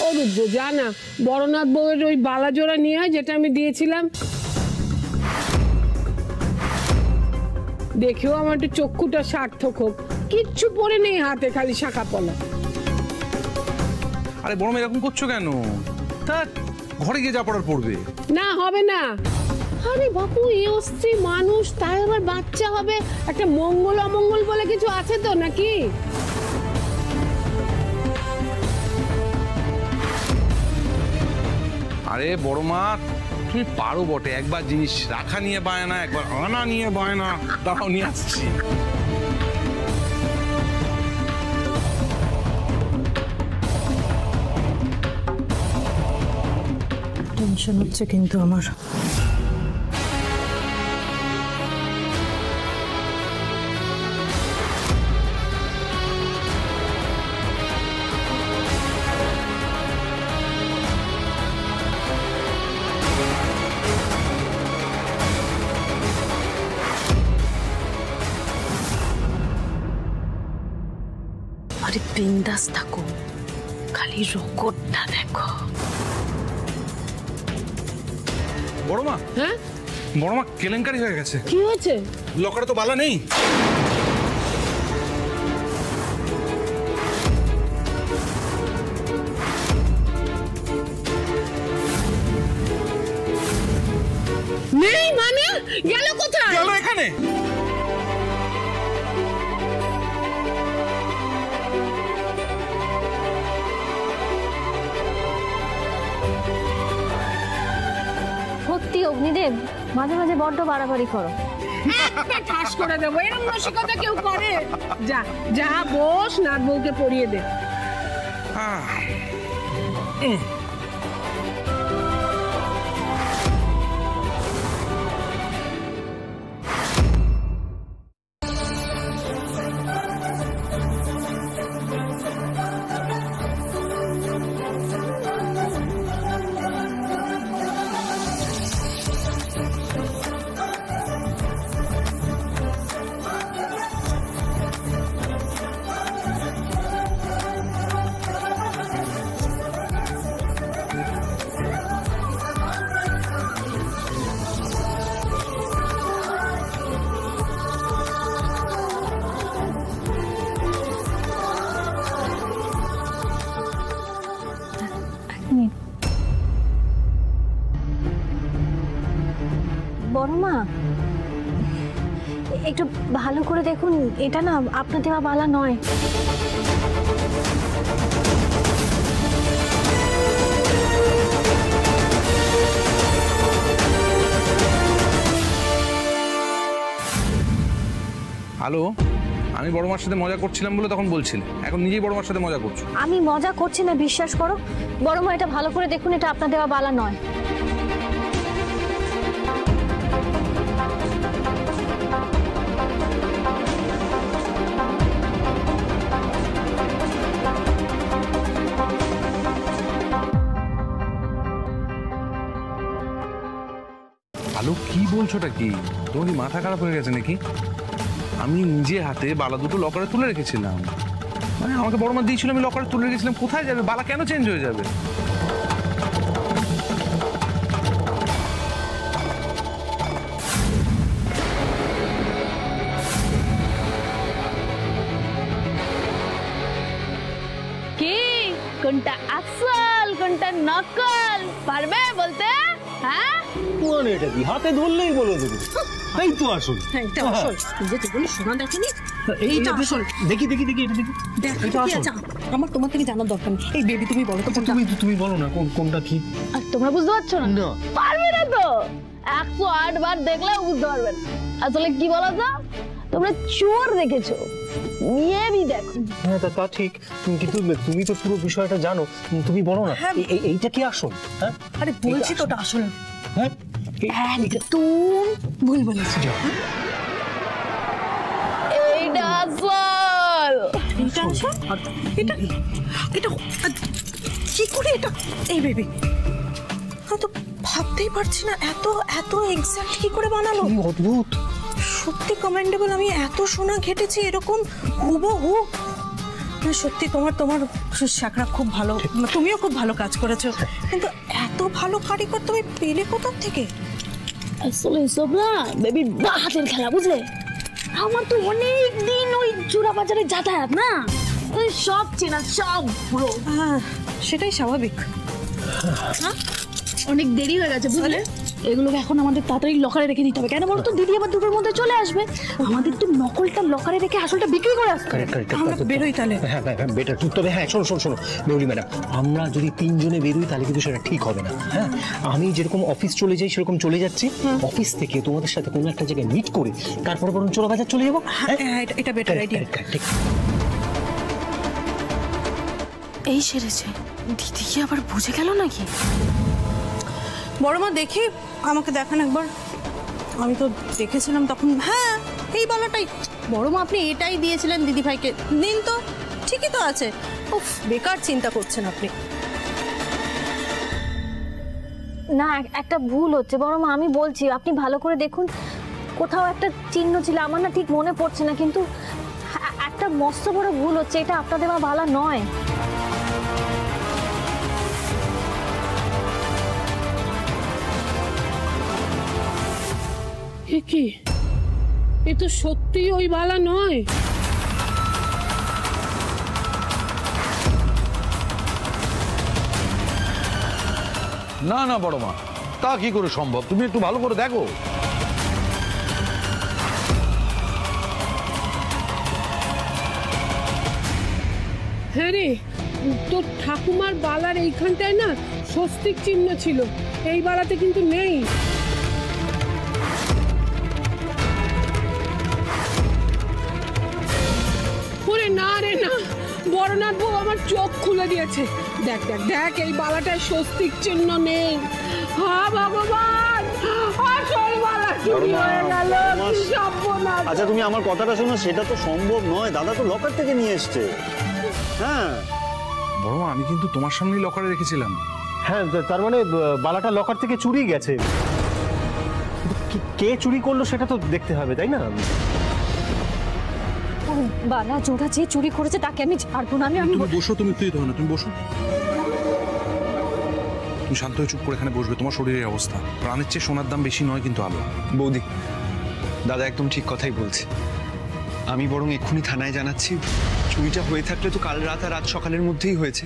ও রুদ্র জানা বড়নাথ বউয়ের ওই বালা জোড়া নিয়ে আয় যেটা আমি দিয়েছিলাম। দেখেও আমার একটু চক্ষুটা সার্থক হোক। কিচ্ছু পরে নেই হাতে, খালি শাখা পলা। আরে বড় মেয়ে এরকম করছো কেন? তা ঘরে গিয়ে যা পড়ার পড়বে। না হবে না। আরে বাপু এই অস্ত্রী মানুষ, তাই আবার বাচ্চা হবে, একটা মঙ্গল অমঙ্গল বলে কিছু আছে তো নাকি? আরে বড় মা তুমি পারো বটে, একবার জিনিস রাখা নিয়ে বায়না, একবার আনা নিয়ে বায়না। দাঁড়াও নিয়ে আসছি। টেনশন হচ্ছে কিন্তু আমার। আরে বিন্দাস থাকো, খালি রকটটা দেখো। বড় মা, হ্যাঁ বড় মা কেলেঙ্কারি হয়ে গেছে। কি হয়েছে? লকারে তো বালা নেই। নেই মানে? গেল কোথায়? গেল এখানে। সত্যি অগ্নিদেব মাঝে মাঝে বড্ড বাড়াবাড়ি করো। একটা ঠাস করে দেবো, এরকম রসিকতা কেউ করে? যা যা বস, নাথ বউকে পরিয়ে দে। বড় মা একটু ভালো করে দেখুন, এটা না আপনার দেওয়া বালা নয়। হ্যালো, আমি বড় মার সাথে মজা করছিলাম বলে তখন বলছিলে, এখন নিজেই বড় মার সাথে মজা করছো। আমি মজা করছি না, বিশ্বাস করো। বড় মা এটা ভালো করে দেখুন, এটা আপনার দেওয়া বালা নয়। আলো কি বলছোটা কি? তোমার কি মাথা খারাপ হয়ে গেছে নাকি? আমি নিজে হাতে বালা দুটো লকারে তুলে রেখেছিলাম, মানে আমাকে বড় মা দিয়েছিল, আমি লকারে তুলে রেখেছিলাম। কোথায় যাবে বালা? কেন চেঞ্জ হয়ে যাবে? কি কোনটা আসল কোনটা নকল পারবে বলতে? হ্যাঁ মানে এটা কি হাতে ধরলেই বলে দেবো। এই তো আসল। হ্যাঁ এটা আসল। যে তুই সোনা দেখেনি, এইটা আসল। দেখি দেখি দেখি এটা দেখি। দেখ এটা আসল। আমার তোমার থেকে জানার দরকার নেই। এই বেবি তুমি বলো তো কোনটা? তুমি বলো না কোনটা কি। আর তোমরা বুঝতে পারছো না? না পারবে না তো, 108 বার দেখলেও বুঝতে পারবে না। আসলে কি বলো তো, তোমরা চোর দেখেছো, মেয়েবি দেখো। হ্যাঁ তা ঠিক, কিন্তু তুমি তো পুরো বিষয়টা জানো, তুমি বলো না এইটা কি আসল? হ্যাঁ আরে বলছি তো ওটা আসল। হ্যাঁ একদম ভুল বলেছি। এইটা আসল। এটা আসল? এটা এটা কি করে এটা? এই বেবি আমি তো ভাবতেই পারছি না, এত এত এক্সাক্ট কি করে বানালো। অদ্ভুত, সত্যি কমেন্ডেবল। আমি এত সোনা ঘেটেছি, এরকম হুবহু সত্যি তোমার শাকরা খুব ভালো, তুমিও খুব ভালো কাজ করেছো, কিন্তু এত ভালো কারিগর তুমি পেলে কোথা থেকে? আসলে এসব না বেবির বা হাতের খেলা, বুঝলে? আমার তো অনেক দিন ওই চূড়া বাজারে যাতায়াত না, ওই সব চেনা, সব পুরো। সেটাই স্বাভাবিক। অনেক দেরি হয়ে গেছে, বুঝলে? এগুলোকে এখন আমাদের তাড়াতাড়ি লকারে রেখে দিতে হবে। কেন বলো তো, দিদি আবার দুটোর মধ্যে চলে আসবে। আমাদের তো নকলটা লকারে রেখে আসলটা বিক্রি করে আসতে হবে। আমরা বেরোই তাহলে। হ্যাঁ বেটার। তবে হ্যাঁ, শোনো বেউলি ম্যাডাম, আমরা যদি তিনজনে বেরোই তাহলে কিন্তু সেটা ঠিক হবে না। হ্যাঁ, আমি যেরকম অফিস চলে যাই সেরকম চলে যাচ্ছি, অফিস থেকে তোমাদের সাথে কোনো একটা জায়গায় মিট করে তারপরে বরং চোরা বাজার চলে যাবো। হ্যাঁ, এটা বেটার আইডিয়া। এই সেরেছে, দিদি কি আবার বুঝে গেল নাকি? বড় মা দেখি, আমাকে দেখান একবার। আমি তো দেখেছিলাম তখন। হ্যাঁ, এই বালাটাই। বড় মা আপনি এটাই দিয়েছিলেন দিদি ভাইকে, দিন তো, ঠিকই তো আছে। উফ, বেকার চিন্তা করছেন আপনি। না, একটা ভুল হচ্ছে বড় মা, আমি বলছি আপনি ভালো করে দেখুন, কোথাও একটা চিহ্ন ছিল, আমার না ঠিক মনে পড়ছে না, কিন্তু একটা মস্ত বড় ভুল হচ্ছে, এটা আপনার দেওয়া বালা নয়। কি এ তো সত্যি ওই বালা নয়। না না বড় মা, তা কি করে সম্ভব? তুমি একটু ভালো করে দেখো। হ্যাঁ রে, তোর ঠাকুমার বালার এইখানটায় না স্বস্তিক চিহ্ন ছিল, এই বালাতে কিন্তু নেই। ওরে না রে না, বড়নাথ বউ আমার চোখ খুলে দিয়েছে। দেখ দেখ দেখ, এই বালাটায় স্বস্তিক চিহ্ন নেই। হা ভগবান, আসল বালা চুরি হয়ে গেল। কি সর্বনাশ! আচ্ছা তুমি আমার কথাটা শোনো, সেটা তো সম্ভব নয়, দাদা তো লকার থেকে নিয়ে এসছে। হ্যাঁ বড় মা, আমি কিন্তু তোমার সামনেই লকারে রেখেছিলাম। হ্যাঁ, তার মানে বালাটা লকার থেকে চুরি গেছে। কে চুরি করলো সেটা তো দেখতে হবে, তাই না? বালা জোড়া যে চুরি করেছে তাকে আমি ছাড়বো না। তুমি বসো, তুমি তুই ধরো না, তুমি বসো। তুমি শান্ত হয়ে চুপ করে এখানে বসবে। তোমার শরীরের অবস্থা প্রাণের চেয়ে সোনার দাম বেশি নয় কিন্তু আলো। বৌদি, দাদা একদম ঠিক কথাই বলছে। আমি বরং এক্ষুনি থানায় জানাচ্ছি। চুরিটা হয়ে থাকলে তো কাল রাত আর রাত সকালের মধ্যেই হয়েছে।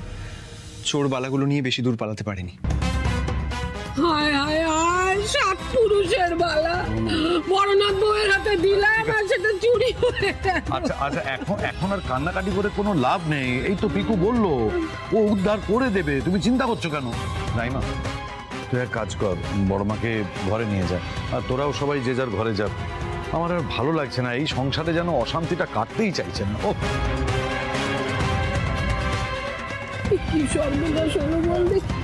চোর বালাগুলো নিয়ে বেশি দূর পালাতে পারেনি। হায় হায় হায়, সাত পুরুষের বালা বড়নাথ বউয়ের হাতে দিলাম আর সেটা চুরি হয়ে গেল। আচ্ছা আচ্ছা, এখন আর কান্নাকাটি করে কোনো লাভ নেই। এই তো পিকু বললো ও উদ্ধার করে দেবে, তুমি চিন্তা করছো কেন? রাইমা, তুই এক কাজ কর, বড় মাকে ঘরে নিয়ে যা, আর তোরাও সবাই যে যার ঘরে যা। আমার আর ভালো লাগছে না, এই সংসারে যেন অশান্তিটা কাটতেই চাইছে না। ও কি সর্বনাশ হলো বল দেখি।